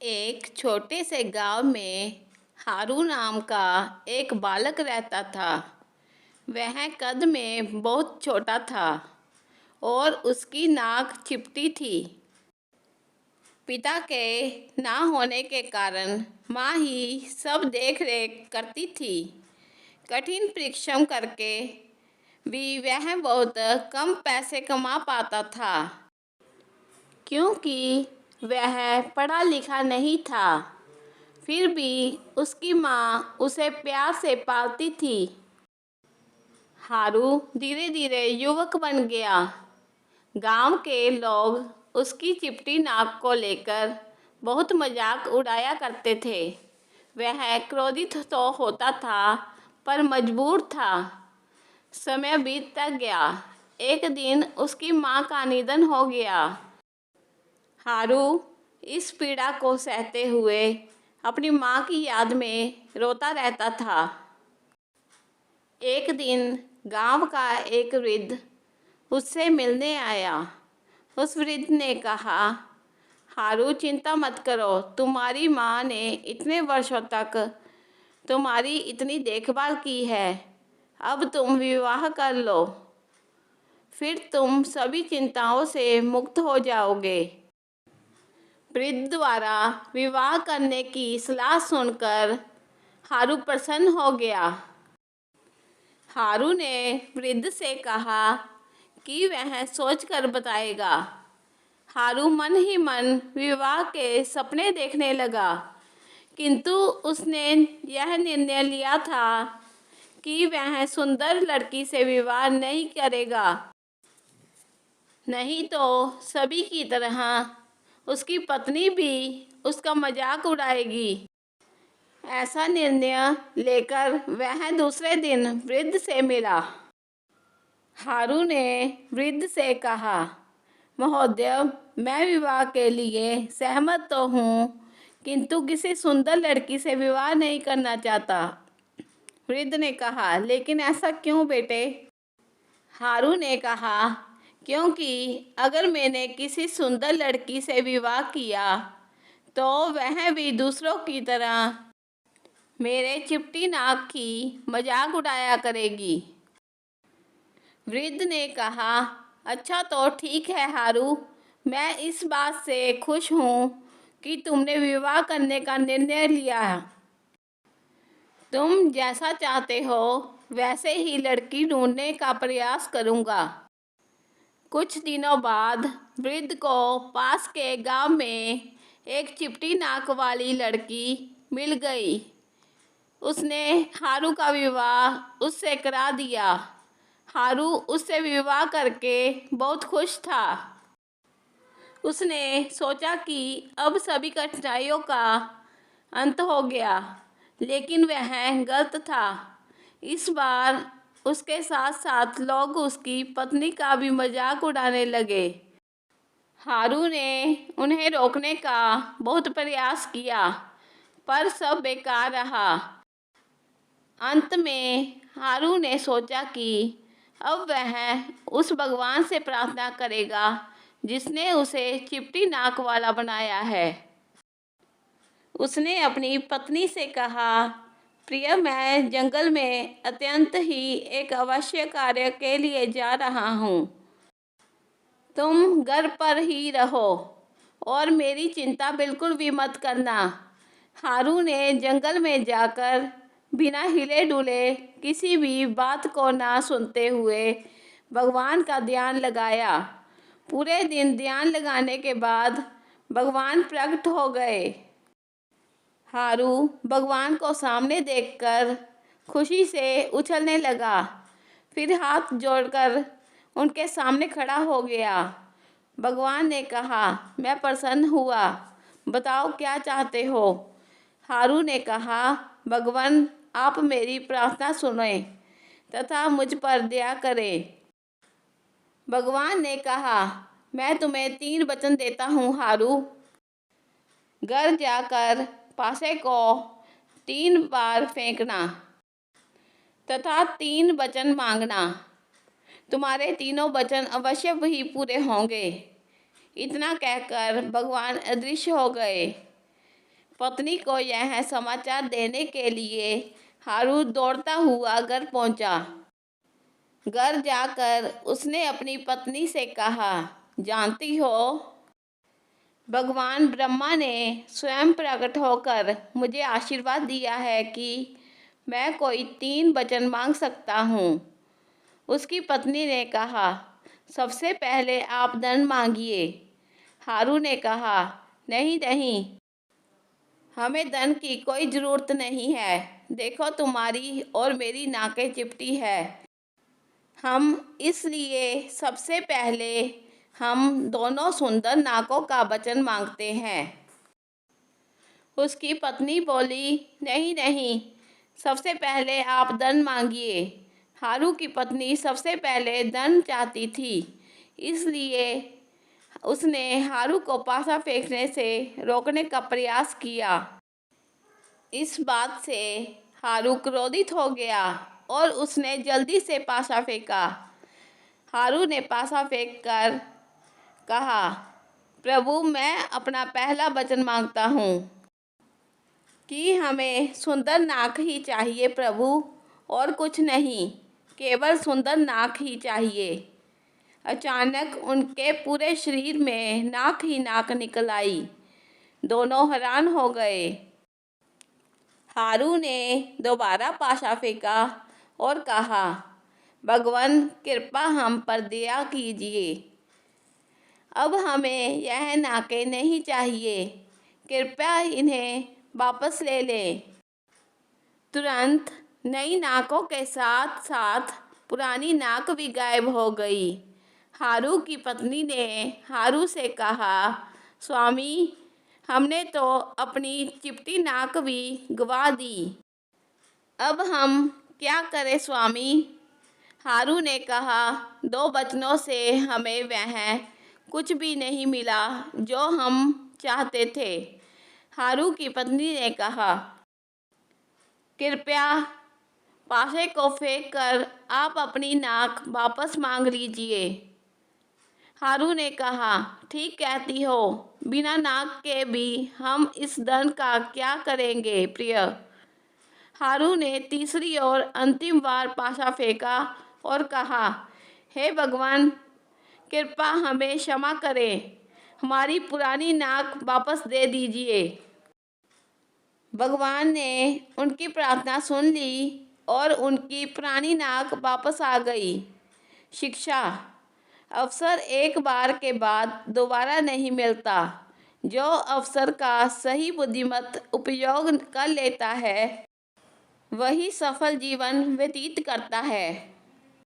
एक छोटे से गांव में हारू नाम का एक बालक रहता था। वह कद में बहुत छोटा था और उसकी नाक चिपटी थी। पिता के ना होने के कारण माँ ही सब देख रेख करती थी। कठिन परिश्रम करके भी वह बहुत कम पैसे कमा पाता था, क्योंकि वह पढ़ा लिखा नहीं था। फिर भी उसकी माँ उसे प्यार से पालती थी। हारू धीरे धीरे युवक बन गया। गांव के लोग उसकी चिपटी नाक को लेकर बहुत मजाक उड़ाया करते थे। वह क्रोधित तो होता था, पर मजबूर था। समय बीतता गया। एक दिन उसकी माँ का निधन हो गया। हारू इस पीड़ा को सहते हुए अपनी माँ की याद में रोता रहता था। एक दिन गांव का एक वृद्ध उससे मिलने आया। उस वृद्ध ने कहा, हारू चिंता मत करो, तुम्हारी माँ ने इतने वर्षों तक तुम्हारी इतनी देखभाल की है। अब तुम विवाह कर लो, फिर तुम सभी चिंताओं से मुक्त हो जाओगे। वृद्ध द्वारा विवाह करने की सलाह सुनकर हारू प्रसन्न हो गया। हारू ने वृद्ध से कहा कि वह सोचकर बताएगा। हारू मन ही मन विवाह के सपने देखने लगा, किंतु उसने यह निर्णय लिया था कि वह सुंदर लड़की से विवाह नहीं करेगा, नहीं तो सभी की तरह उसकी पत्नी भी उसका मजाक उड़ाएगी। ऐसा निर्णय लेकर वह दूसरे दिन वृद्ध से मिला। हारू ने वृद्ध से कहा, महोदय, मैं विवाह के लिए सहमत तो हूँ, किंतु किसी सुंदर लड़की से विवाह नहीं करना चाहता। वृद्ध ने कहा, लेकिन ऐसा क्यों बेटे? हारू ने कहा, क्योंकि अगर मैंने किसी सुंदर लड़की से विवाह किया तो वह भी दूसरों की तरह मेरे चिपटी नाक की मजाक उड़ाया करेगी। वृद्ध ने कहा, अच्छा तो ठीक है हारू, मैं इस बात से खुश हूँ कि तुमने विवाह करने का निर्णय लिया। तुम जैसा चाहते हो वैसे ही लड़की ढूंढने का प्रयास करूँगा। कुछ दिनों बाद वृद्ध को पास के गांव में एक चिपटी नाक वाली लड़की मिल गई। उसने हारू का विवाह उससे करा दिया। हारू उससे विवाह करके बहुत खुश था। उसने सोचा कि अब सभी कठिनाइयों का अंत हो गया, लेकिन वह गलत था। इस बार उसके साथ साथ लोग उसकी पत्नी का भी मजाक उड़ाने लगे। हारू ने उन्हें रोकने का बहुत प्रयास किया, पर सब बेकार रहा। अंत में हारू ने सोचा कि अब वह उस भगवान से प्रार्थना करेगा जिसने उसे चिपटी नाक वाला बनाया है। उसने अपनी पत्नी से कहा, प्रिय, मैं जंगल में अत्यंत ही एक आवश्यक कार्य के लिए जा रहा हूँ। तुम घर पर ही रहो और मेरी चिंता बिल्कुल भी मत करना। हारू ने जंगल में जाकर बिना हिले डुले किसी भी बात को ना सुनते हुए भगवान का ध्यान लगाया। पूरे दिन ध्यान लगाने के बाद भगवान प्रकट हो गए। हारू भगवान को सामने देखकर खुशी से उछलने लगा। फिर हाथ जोड़कर उनके सामने खड़ा हो गया। भगवान ने कहा, मैं प्रसन्न हुआ, बताओ क्या चाहते हो? हारू ने कहा, भगवान, आप मेरी प्रार्थना सुनें तथा मुझ पर दया करें। भगवान ने कहा, मैं तुम्हें 3 वचन देता हूँ हारू। घर जाकर पासे को 3 बार फेंकना तथा 3 वचन मांगना। तुम्हारे तीनों वचन अवश्य ही पूरे होंगे। इतना कहकर भगवान अदृश्य हो गए। पत्नी को यह समाचार देने के लिए हारू दौड़ता हुआ घर पहुंचा। घर जाकर उसने अपनी पत्नी से कहा, जानती हो, भगवान ब्रह्मा ने स्वयं प्रकट होकर मुझे आशीर्वाद दिया है कि मैं कोई 3 वचन मांग सकता हूँ। उसकी पत्नी ने कहा, सबसे पहले आप धन मांगिए। हारू ने कहा, नहीं नहीं, हमें धन की कोई ज़रूरत नहीं है। देखो, तुम्हारी और मेरी नाकें चिपटी है। हम इसलिए सबसे पहले हम दोनों सुंदर नाकों का वचन मांगते हैं। उसकी पत्नी बोली, नहीं नहीं, सबसे पहले आप धन मांगिए। हारू की पत्नी सबसे पहले धन चाहती थी, इसलिए उसने हारू को पासा फेंकने से रोकने का प्रयास किया। इस बात से हारू क्रोधित हो गया और उसने जल्दी से पासा फेंका। हारू ने पासा फेंककर कहा, प्रभु, मैं अपना पहला वचन मांगता हूँ कि हमें सुंदर नाक ही चाहिए प्रभु, और कुछ नहीं, केवल सुंदर नाक ही चाहिए। अचानक उनके पूरे शरीर में नाक ही नाक निकल आई। दोनों हैरान हो गए। हारू ने दोबारा पासा फेंका और कहा, भगवान, कृपा हम पर दया कीजिए। अब हमें यह नाकें नहीं चाहिए, कृपया इन्हें वापस ले लें। तुरंत नई नाकों के साथ साथ पुरानी नाक भी गायब हो गई। हारू की पत्नी ने हारू से कहा, स्वामी, हमने तो अपनी चिपटी नाक भी गंवा दी। अब हम क्या करें स्वामी? हारू ने कहा, 2 वचनों से हमें वह कुछ भी नहीं मिला जो हम चाहते थे। हारू की पत्नी ने कहा, कृपया पासे को फेंक कर आप अपनी नाक वापस मांग लीजिए। हारू ने कहा, ठीक कहती हो, बिना नाक के भी हम इस धन का क्या करेंगे प्रिय। हारू ने तीसरी और अंतिम बार पासा फेंका और कहा, हे भगवान, कृपया हमें क्षमा करें, हमारी पुरानी नाक वापस दे दीजिए। भगवान ने उनकी प्रार्थना सुन ली और उनकी पुरानी नाक वापस आ गई। शिक्षा: अवसर एक बार के बाद दोबारा नहीं मिलता। जो अवसर का सही बुद्धिमत उपयोग कर लेता है, वही सफल जीवन व्यतीत करता है।